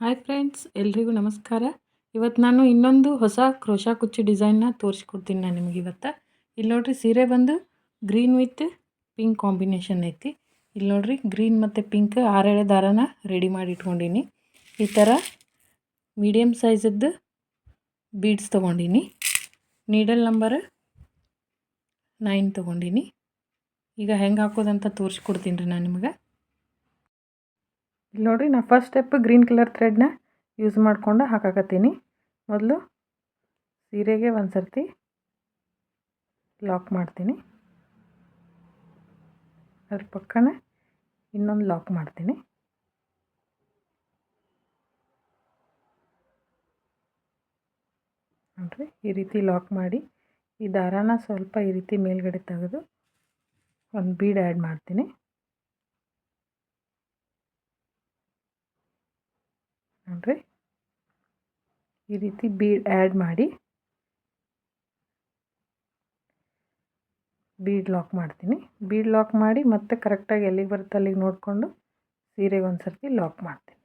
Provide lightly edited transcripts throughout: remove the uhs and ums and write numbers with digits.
Hi friends, ಎಲ್ರಿಗೂ ನಮಸ್ಕಾರ. ಇವತ್ತು ನಾನು ಇನ್ನೊಂದು ಹೊಸ ಕ್ರೋಶಾ ಕುಚ್ಚು ಡಿಸೈನ್ನ ತೋರಿಸ್ಕೊಡ್ತೀನಿ ನಾನು ನಿಮಗೆ ಇವತ್ತು. ಇಲ್ಲಿ ನೋಡಿರಿ, ಸೀರೆ ಬಂದು ಗ್ರೀನ್ ವಿತ್ ಪಿಂಕ್ ಕಾಂಬಿನೇಷನ್ ಐತಿ. ಇಲ್ಲಿ ನೋಡಿರಿ, ಗ್ರೀನ್ ಮತ್ತು ಪಿಂಕ್ 6 ದಾರನ ರೆಡಿ ಮಾಡಿ ಇಟ್ಕೊಂಡೀನಿ. ಈ ಥರ ಮೀಡಿಯಮ್ ಸೈಜದ್ದು ಬೀಡ್ಸ್ ತೊಗೊಂಡೀನಿ. ನೀಡಲ್ ನಂಬರ್ 9 ತೊಗೊಂಡೀನಿ. ಈಗ ಹೆಂಗೆ ಹಾಕೋದಂತ ತೋರಿಸ್ಕೊಡ್ತೀನಿ ರೀ ನಾನು ನಿಮಗೆ. ಇಲ್ಲಿ ನೋಡಿರಿ, ನಾನು ಫಸ್ಟ್ ಸ್ಟೆಪ್ ಗ್ರೀನ್ ಕಲರ್ ಥ್ರೆಡ್ನ ಯೂಸ್ ಮಾಡಿಕೊಂಡು ಹಾಕಾಕತ್ತೀನಿ. ಮೊದಲು ಸೀರೆಗೆ ಒಂದು ಸರ್ತಿ ಲಾಕ್ ಮಾಡ್ತೀನಿ, ಅದ್ರ ಪಕ್ಕನೇ ಇನ್ನೊಂದು ಲಾಕ್ ಮಾಡ್ತೀನಿ. ನೋಡಿರಿ, ಈ ರೀತಿ ಲಾಕ್ ಮಾಡಿ ಈ ದಾರಾನ ಸ್ವಲ್ಪ ಈ ರೀತಿ ಮೇಲ್ಗಡೆ ತೆಗೆದು ಒಂದು ಬೀಡ್ ಆ್ಯಡ್ ಮಾಡ್ತೀನಿ. ನೋಡಿರಿ, ಈ ರೀತಿ ಬೀಡ್ ಆ್ಯಡ್ ಮಾಡಿ ಬೀಡ್ ಲಾಕ್ ಮಾಡ್ತೀನಿ. ಬೀಡ್ ಲಾಕ್ ಮಾಡಿ ಮತ್ತೆ ಕರೆಕ್ಟಾಗಿ ಎಲ್ಲಿಗೆ ಬರುತ್ತೆ ಅಲ್ಲಿಗೆ ನೋಡಿಕೊಂಡು ಸೀರೆಗೆ ಒಂದು ಸರ್ತಿ ಲಾಕ್ ಮಾಡ್ತೀನಿ.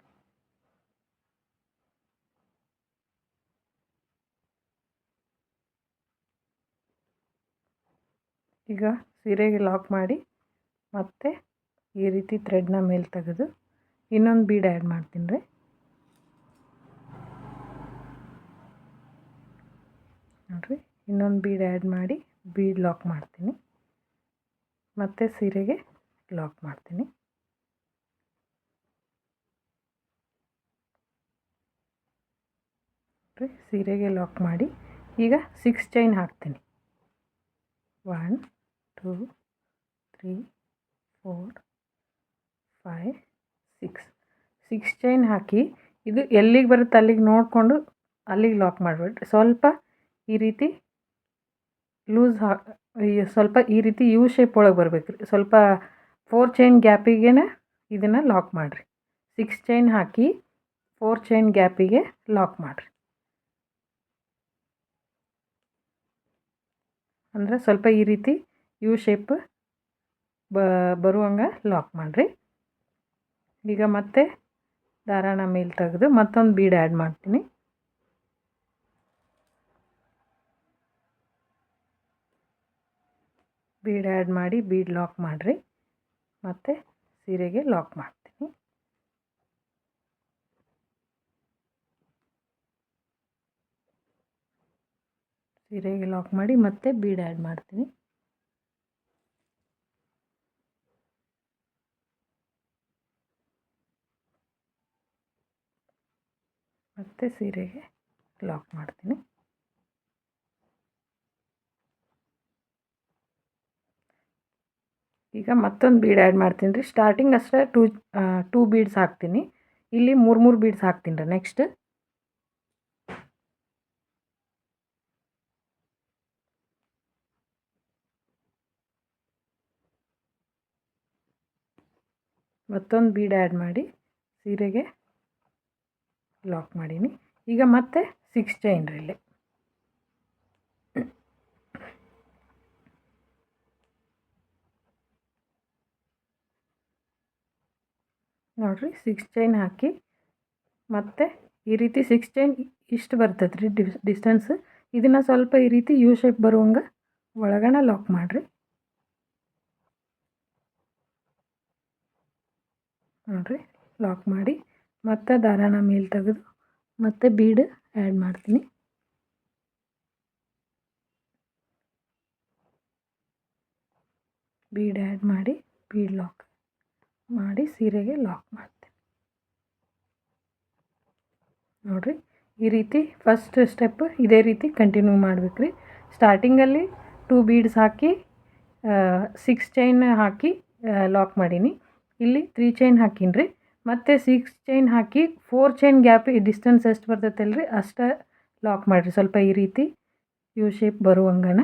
ಈಗ ಸೀರೆಗೆ ಲಾಕ್ ಮಾಡಿ ಮತ್ತೆ ಈ ರೀತಿ ಥ್ರೆಡ್ನ ಮೇಲೆ ತೆಗೆದು ಇನ್ನೊಂದು ಬೀಡ್ ಆ್ಯಡ್ ಮಾಡ್ತೀನಿ ರೀ. ನೋಡಿರಿ, ಇನ್ನೊಂದು ಬೀಡ್ ಆ್ಯಡ್ ಮಾಡಿ ಬೀಡ್ ಲಾಕ್ ಮಾಡ್ತೀನಿ, ಮತ್ತು ಸೀರೆಗೆ ಲಾಕ್ ಮಾಡ್ತೀನಿ. ಸೀರೆಗೆ ಲಾಕ್ ಮಾಡಿ ಈಗ 6 ಚೈನ್ ಹಾಕ್ತೀನಿ. 1 2 3 4 5 6 ಚೈನ್ ಹಾಕಿ ಇದು ಎಲ್ಲಿಗೆ ಬರುತ್ತೆ ಅಲ್ಲಿಗೆ ನೋಡಿಕೊಂಡು ಅಲ್ಲಿಗೆ ಲಾಕ್ ಮಾಡಬೇಡ್ರಿ. ಸ್ವಲ್ಪ ಈ ರೀತಿ ಲೂಸ್ ಸ್ವಲ್ಪ ಈ ರೀತಿ ಯು ಶೇಪ್ ಒಳಗೆ ಬರಬೇಕು ರೀ. ಸ್ವಲ್ಪ 4 ಚೈನ್ ಗ್ಯಾಪಿಗೆ ಇದನ್ನು ಲಾಕ್ ಮಾಡಿರಿ. 6 ಚೈನ್ ಹಾಕಿ 4 ಚೈನ್ ಗ್ಯಾಪಿಗೆ ಲಾಕ್ ಮಾಡಿರಿ. ಅಂದರೆ ಸ್ವಲ್ಪ ಈ ರೀತಿ ಯು ಶೇಪ್ ಬರುವಂಗೆ ಲಾಕ್ ಮಾಡಿರಿ. ಈಗ ಮತ್ತೆ ದಾರಾನ ಮೇಲೆ ತೆಗೆದು ಮತ್ತೊಂದು ಬೀಡ್ ಆ್ಯಡ್ ಮಾಡ್ತೀನಿ. ಬೀಡ್ ಆ್ಯಡ್ ಮಾಡಿ ಬೀಡ್ ಲಾಕ್ ಮಾಡಿರಿ, ಮತ್ತು ಸೀರೆಗೆ ಲಾಕ್ ಮಾಡ್ತೀನಿ. ಸೀರೆಗೆ ಲಾಕ್ ಮಾಡಿ ಮತ್ತೆ ಬೀಡ್ ಆ್ಯಡ್ ಮಾಡ್ತೀನಿ. ಮತ್ತು ಸೀರೆಗೆ ಲಾಕ್ ಮಾಡ್ತೀನಿ. ಈಗ ಮತ್ತೊಂದು ಬೀಡ್ ಆ್ಯಡ್ ಮಾಡ್ತೀನಿ ರೀ. ಸ್ಟಾರ್ಟಿಂಗ್ ಅಷ್ಟೇ ಟೂ ಬೀಡ್ಸ್ ಹಾಕ್ತೀನಿ. ಇಲ್ಲಿ 3 ಬೀಡ್ಸ್ ಹಾಕ್ತೀನಿ ರೀ. ನೆಕ್ಸ್ಟ್ ಮತ್ತೊಂದು ಬೀಡ್ ಆ್ಯಡ್ ಮಾಡಿ ಸೀರೆಗೆ ಲಾಕ್ ಮಾಡೀನಿ. ಈಗ ಮತ್ತೆ 6 ಚೈನ್ ರೀ. ಇಲ್ಲಿ ನೋಡಿರಿ, 6 ಚೈನ್ ಹಾಕಿ ಮತ್ತು ಈ ರೀತಿ 6 ಚೈನ್ ಇಷ್ಟು ಬರ್ತೈತೆ ರೀ ಡಿಸ್ಟೆನ್ಸ್. ಇದನ್ನು ಸ್ವಲ್ಪ ಈ ರೀತಿ ಯು ಶೇಪ್ ಬರುವಂಗೆ ಒಳಗಡೆ ಲಾಕ್ ಮಾಡಿರಿ. ನೋಡಿರಿ, ಲಾಕ್ ಮಾಡಿ ಮತ್ತೆ ದಾರಾನ ಮೇಲೆ ತೆಗೆದು ಮತ್ತೆ ಬೀಡ್ ಆ್ಯಡ್ ಮಾಡ್ತೀನಿ. ಬೀಡ್ ಆ್ಯಡ್ ಮಾಡಿ ಬೀಡ್ ಲಾಕ್ ಮಾಡಿ ಸೀರೆಗೆ ಲಾಕ್ ಮಾಡ್ತೀನಿ. ನೋಡಿರಿ, ಈ ರೀತಿ ಫಸ್ಟ್ ಸ್ಟೆಪ್ ಇದೇ ರೀತಿ ಕಂಟಿನ್ಯೂ ಮಾಡ್ಬೇಕು ರೀ. ಸ್ಟಾರ್ಟಿಂಗಲ್ಲಿ 2 ಬೀಡ್ಸ್ ಹಾಕಿ 6 ಚೈನ್ ಹಾಕಿ ಲಾಕ್ ಮಾಡೀನಿ. ಇಲ್ಲಿ 3 ಚೈನ್ ಹಾಕೀನಿ ರೀ. ಮತ್ತು 6 ಚೈನ್ ಹಾಕಿ 4 ಚೈನ್ ಗ್ಯಾಪ್ ಡಿಸ್ಟೆನ್ಸ್ ಎಷ್ಟು ಬರ್ತೈತಲ್ಲ ರೀ ಅಷ್ಟೇ ಲಾಕ್ ಮಾಡಿರಿ. ಸ್ವಲ್ಪ ಈ ರೀತಿ ಯು ಶೇಪ್ ಬರುವಂಗನ.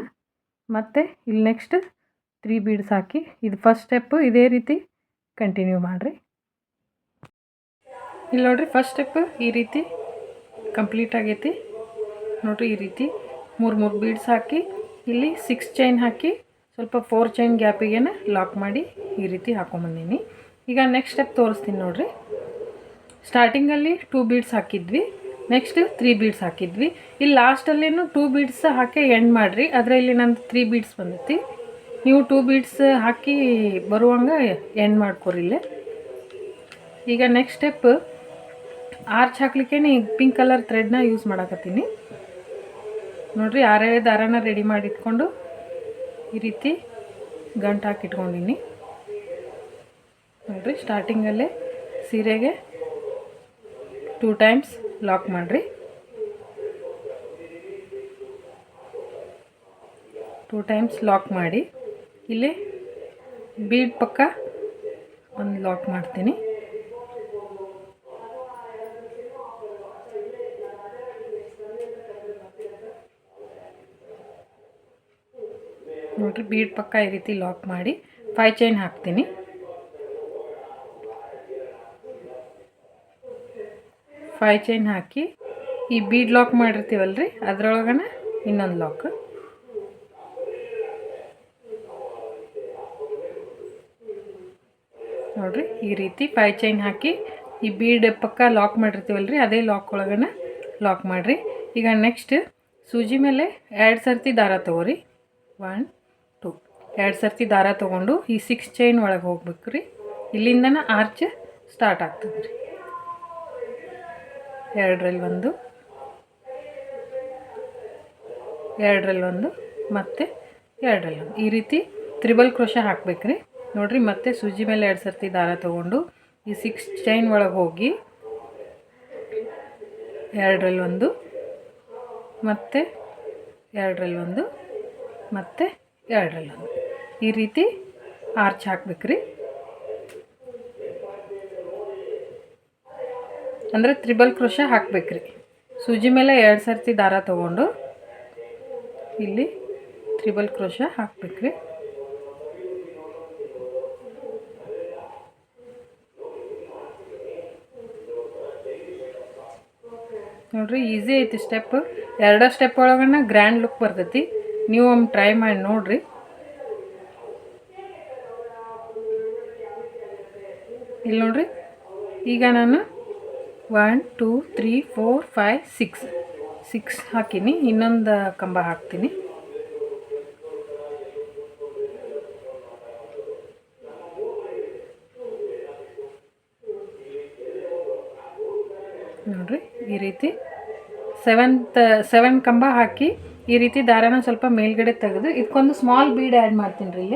ಮತ್ತು ಇಲ್ಲಿ ನೆಕ್ಸ್ಟ್ 3 ಬೀಡ್ಸ್ ಹಾಕಿ ಇದು ಫಸ್ಟ್ ಸ್ಟೆಪ್ಪು ಇದೇ ರೀತಿ ಕಂಟಿನ್ಯೂ ಮಾಡಿರಿ. ಇಲ್ಲಿ ನೋಡಿರಿ, ಫಸ್ಟ್ ಸ್ಟೆಪ್ ಈ ರೀತಿ ಕಂಪ್ಲೀಟ್ ಆಗೈತಿ. ನೋಡಿರಿ, ಈ ರೀತಿ 3 ಬೀಡ್ಸ್ ಹಾಕಿ ಇಲ್ಲಿ 6 ಚೈನ್ ಹಾಕಿ ಸ್ವಲ್ಪ 4 ಚೈನ್ ಗ್ಯಾಪಿಗೆ ಲಾಕ್ ಮಾಡಿ ಈ ರೀತಿ ಹಾಕೊಂಬಂದೀನಿ. ಈಗ ನೆಕ್ಸ್ಟ್ ಸ್ಟೆಪ್ ತೋರಿಸ್ತೀನಿ ನೋಡಿರಿ. ಸ್ಟಾರ್ಟಿಂಗಲ್ಲಿ 2 ಬೀಡ್ಸ್ ಹಾಕಿದ್ವಿ, ನೆಕ್ಸ್ಟ್ 3 ಬೀಡ್ಸ್ ಹಾಕಿದ್ವಿ. ಇಲ್ಲಿ ಲಾಸ್ಟಲ್ಲಿನೂ 2 ಬೀಡ್ಸ್ ಹಾಕಿ ಎಂಡ್ ಮಾಡಿರಿ. ಆದರೆ ಇಲ್ಲಿ ನಂದು 3 ಬೀಡ್ಸ್ ಬಂದೈತಿ. ನೀವು 2 ಬೀಡ್ಸ್ ಹಾಕಿ ಬರುವಂಗೆ ಎಂಡ್ ಮಾಡ್ಕೊರಿಲ್ಲೇ. ಈಗ ನೆಕ್ಸ್ಟ್ ಸ್ಟೆಪ್ ಆರ್ಚ್ ಹಾಕ್ಲಿಕ್ಕೆ ಈಗ ಪಿಂಕ್ ಕಲರ್ ಥ್ರೆಡ್ನ ಯೂಸ್ ಮಾಡಕತ್ತೀನಿ ನೋಡಿರಿ. 6 ದಾರಾನ ರೆಡಿ ಮಾಡಿ ಇಟ್ಕೊಂಡು ಈ ರೀತಿ ಗಂಟು ಹಾಕಿಟ್ಕೊಂಡಿನಿ ನೋಡಿರಿ. ಸ್ಟಾರ್ಟಿಂಗಲ್ಲೇ ಸೀರೆಗೆ 2 ಟೈಮ್ಸ್ ಲಾಕ್ ಮಾಡಿರಿ. 2 ಟೈಮ್ಸ್ ಲಾಕ್ ಮಾಡಿ ಇಲ್ಲಿ ಬೀಡ್ ಪಕ್ಕ ಒಂದು ಲಾಕ್ ಮಾಡ್ತೀನಿ. ನೋಡಿರಿ ಬೀಡ್ ಪಕ್ಕ ಈ ರೀತಿ ಲಾಕ್ ಮಾಡಿ 5 ಚೈನ್ ಹಾಕ್ತೀನಿ. 5 ಚೈನ್ ಹಾಕಿ ಈ ಬೀಡ್ ಲಾಕ್ ಮಾಡಿರ್ತೀವಲ್ರಿ ಅದರೊಳಗನ ಇನ್ನೊಂದು ಲಾಕ್. ನೋಡಿರಿ ಈ ರೀತಿ 5 ಚೈನ್ ಹಾಕಿ ಈ ಬೀಡ್ ಪಕ್ಕ ಲಾಕ್ ಮಾಡಿರ್ತೀವಲ್ರಿ ಅದೇ ಲಾಕ್ ಒಳಗನ ಲಾಕ್ ಮಾಡಿರಿ. ಈಗ ನೆಕ್ಸ್ಟ್ ಸೂಜಿ ಮೇಲೆ 2 ಸರ್ತಿ ದಾರ ತೊಗೋರಿ. 1 2 2 ಸರ್ತಿ ದಾರ ತೊಗೊಂಡು ಈ 6 ಚೈನ್ ಒಳಗೆ ಹೋಗ್ಬೇಕು ರೀ. ಇಲ್ಲಿಂದನ ಆರ್ಚ್ ಸ್ಟಾರ್ಟ್ ಆಗ್ತದೆ ರೀ. 2ರಲ್ಲಿ 1, 2ರಲ್ಲಿ 1 ಮತ್ತು 2ರಲ್ಲಿ 1 ಈ ರೀತಿ ತ್ರಿಬಲ್ ಕ್ರೋಶೆ ಹಾಕ್ಬೇಕು ರೀ. ನೋಡಿರಿ ಮತ್ತೆ ಸೂಜಿ ಮೇಲೆ 2 ಸರ್ತಿ ದಾರ ತೊಗೊಂಡು ಈ 6 ಚೈನ್ ಒಳಗೆ ಹೋಗಿ 2ರಲ್ಲಿ 1 ಮತ್ತು 2ರಲ್ಲಿ 1 ಮತ್ತು 2ರಲ್ಲಿ 1 ಈ ರೀತಿ ಆರ್ಚ್ ಹಾಕ್ಬೇಕು ರೀ. ಅಂದರೆ ತ್ರಿಬಲ್ ಕ್ರೋಶೆ ಹಾಕ್ಬೇಕು ರೀ. ಸೂಜಿ ಮೇಲೆ 2 ಸರ್ತಿ ದಾರ ತೊಗೊಂಡು ಇಲ್ಲಿ ತ್ರಿಬಲ್ ಕ್ರೋಶೆ ಹಾಕ್ಬೇಕು ರೀ. ನೋಡಿರಿ ಈಸಿ ಐತಿ ಸ್ಟೆಪ್. 2 ಸ್ಟೆಪ್ ಒಳಗನ ಗ್ರ್ಯಾಂಡ್ ಲುಕ್ ಬರ್ತೈತಿ. ನೀವು ಒಮ್ಮೆ ಟ್ರೈ ಮಾಡಿ ನೋಡಿರಿ. ಇಲ್ಲಿ ನೋಡಿರಿ ಈಗ ನಾನು 1 2 3 4 5 6 ಹಾಕೀನಿ. ಇನ್ನೊಂದು ಕಂಬ ಹಾಕ್ತೀನಿ. ನೋಡಿರಿ ಈ ರೀತಿ 7 ಕಂಬ ಹಾಕಿ ಈ ರೀತಿ ದಾರಾನ ಸ್ವಲ್ಪ ಮೇಲ್ಗಡೆ ತೆಗೆದು ಇದಕ್ಕೊಂದು ಸ್ಮಾಲ್ ಬೀಡ್ ಆ್ಯಡ್ ಮಾಡ್ತೀನಿ ರೀ.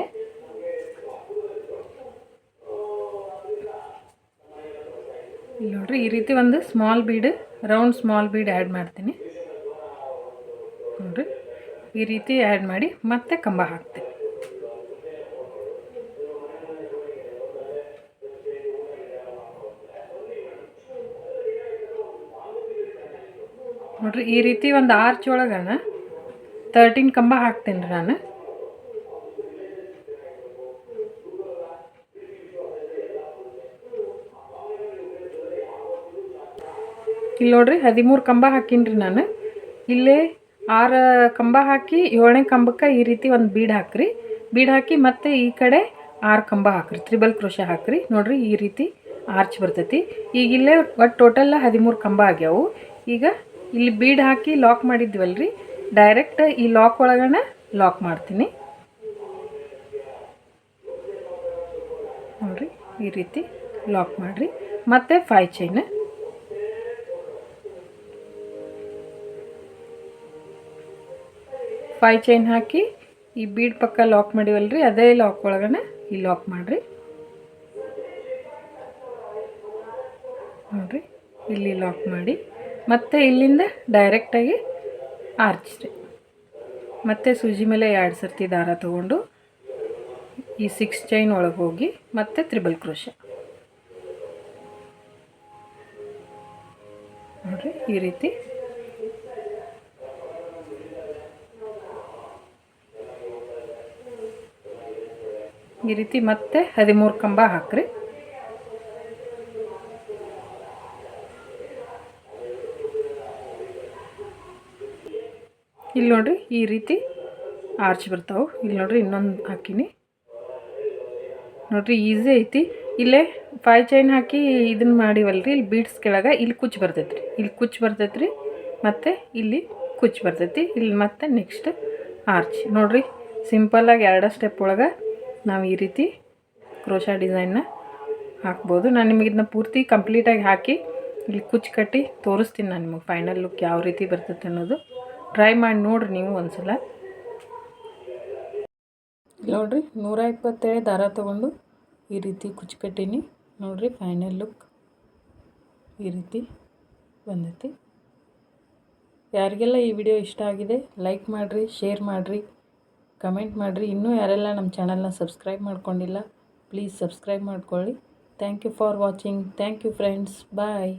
ಇಲ್ಲಿ ನೋಡಿರಿ ಈ ರೀತಿ ಒಂದು small bead round small bead add ಮಾಡ್ತೀನಿ. ನೋಡಿರಿ ಈ ರೀತಿ ಆ್ಯಡ್ ಮಾಡಿ ಮತ್ತೆ ಕಂಬ ಹಾಕ್ತೀನಿ. ನೋಡಿರಿ ಈ ರೀತಿ ಒಂದು ಆರ್ಚ್ ಒಳಗನ 13 ಕಂಬ ಹಾಕ್ತೀನಿ ರೀ ನಾನು. ಇಲ್ಲಿ ನೋಡಿರಿ 13 ಕಂಬ ಹಾಕೀನಿ ರೀ ನಾನು. ಇಲ್ಲೇ 6 ಕಂಬ ಹಾಕಿ 7ನೇ ಕಂಬಕ್ಕೆ ಈ ರೀತಿ ಒಂದು ಬೀಡ್ ಹಾಕ್ರಿ. ಬೀಡ್ ಹಾಕಿ ಮತ್ತೆ ಈ ಕಡೆ 6 ಕಂಬ ಹಾಕ್ರಿ. ತ್ರಿಬಲ್ ಕ್ರೋಶೆ ಹಾಕ್ರಿ. ನೋಡಿರಿ ಈ ರೀತಿ ಆರ್ಚ್ ಬರ್ತೈತಿ. ಈಗ ಇಲ್ಲೇ ಒಟ್ಟು ಟೋಟಲ್ 13 ಕಂಬ ಆಗ್ಯಾವು. ಈಗ ಇಲ್ಲಿ ಬೀಡ್ ಹಾಕಿ ಲಾಕ್ ಮಾಡಿದ್ವಲ್ರಿ ಡೈರೆಕ್ಟ್ ಈ ಲಾಕ್ ಒಳಗನ ಲಾಕ್ ಮಾಡ್ತೀನಿ. ನೋಡಿರಿ ಈ ರೀತಿ ಲಾಕ್ ಮಾಡಿರಿ. ಮತ್ತು 5 ಚೈನ್ 5 ಚೈನ್ ಹಾಕಿ ಈ ಬೀಡ್ ಪಕ್ಕ ಲಾಕ್ ಮಾಡಿವಲ್ರಿ ಅದೇ ಲಾಕ್ ಒಳಗನ ಈ ಲಾಕ್ ಮಾಡಿರಿ. ನೋಡಿರಿ ಇಲ್ಲಿ ಲಾಕ್ ಮಾಡಿ ಮತ್ತು ಇಲ್ಲಿಂದ ಡೈರೆಕ್ಟಾಗಿ ಆರ್ಚ್ ರೀ. ಮತ್ತು ಸೂಜಿ ಮೇಲೆ 2 ಸರ್ತಿ ದಾರ ತೊಗೊಂಡು ಈ 6 ಚೈನ್ ಒಳಗೆ ಹೋಗಿ ಮತ್ತೆ ತ್ರಿಬಲ್ ಕ್ರೋಶೆ. ನೋಡಿರಿ ಈ ರೀತಿ ಮತ್ತೆ 13 ಕಂಬ ಹಾಕ್ರಿ. ಇಲ್ಲಿ ನೋಡಿರಿ ಈ ರೀತಿ ಆರ್ಚ್ ಬರ್ತಾವೆ. ಇಲ್ಲಿ ನೋಡಿರಿ ಇನ್ನೊಂದು ಹಾಕೀನಿ. ನೋಡಿರಿ ಈಸಿ ಐತಿ. ಇಲ್ಲೇ 5 ಚೈನ್ ಹಾಕಿ ಇದನ್ನು ಮಾಡಿವಲ್ರಿ, ಇಲ್ಲಿ ಬೀಡ್ಸ್ ಕೆಳಗೆ ಇಲ್ಲಿ ಕುಚ್ಚು ಬರ್ತೈತೆ ರೀ, ಇಲ್ಲಿ ಕುಚ್ಚು ಬರ್ತೈತೆ ರೀ, ಮತ್ತು ಇಲ್ಲಿ ಕುಚ್ಚು ಬರ್ತೈತಿ, ಇಲ್ಲಿ ಮತ್ತು ನೆಕ್ಸ್ಟ್ ಆರ್ಚ್. ನೋಡಿರಿ, ಸಿಂಪಲ್ಲಾಗಿ 2 ಸ್ಟೆಪ್ ಒಳಗೆ ನಾವು ಈ ರೀತಿ ಕ್ರೋಶಾ ಡಿಸೈನ್ನ ಹಾಕ್ಬೋದು. ನಾನು ನಿಮಗೆ ಇದನ್ನ ಪೂರ್ತಿ ಕಂಪ್ಲೀಟಾಗಿ ಹಾಕಿ ಇಲ್ಲಿ ಕುಚ್ಚು ಕಟ್ಟಿ ತೋರಿಸ್ತೀನಿ ನಾನು ನಿಮಗೆ ಫೈನಲ್ ಲುಕ್ ಯಾವ ರೀತಿ ಬರ್ತೈತೆ ಅನ್ನೋದು. ಟ್ರೈ ಮಾಡಿ ನೋಡಿರಿ ನೀವು ಒಂದ್ಸಲ. ನೋಡಿರಿ, 127 ದಾರ ತೊಗೊಂಡು ಈ ರೀತಿ ಕುಚ್ಚು ಕಟ್ಟೀನಿ. ನೋಡಿರಿ, ಫೈನಲ್ ಲುಕ್ ಈ ರೀತಿ ಬಂದೈತಿ. ಯಾರಿಗೆಲ್ಲ ಈ ವಿಡಿಯೋ ಇಷ್ಟ ಆಗಿದೆ ಲೈಕ್ ಮಾಡಿರಿ, ಶೇರ್ ಮಾಡಿರಿ, ಕಮೆಂಟ್ ಮಾಡಿರಿ. ಇನ್ನೂ ಯಾರೆಲ್ಲ ನಮ್ಮ ಚಾನಲ್ನ ಸಬ್ಸ್ಕ್ರೈಬ್ ಮಾಡ್ಕೊಂಡಿಲ್ಲ ಪ್ಲೀಸ್ ಸಬ್ಸ್ಕ್ರೈಬ್ ಮಾಡ್ಕೊಳ್ಳಿ. Thank you for watching. Thank you friends. Bye.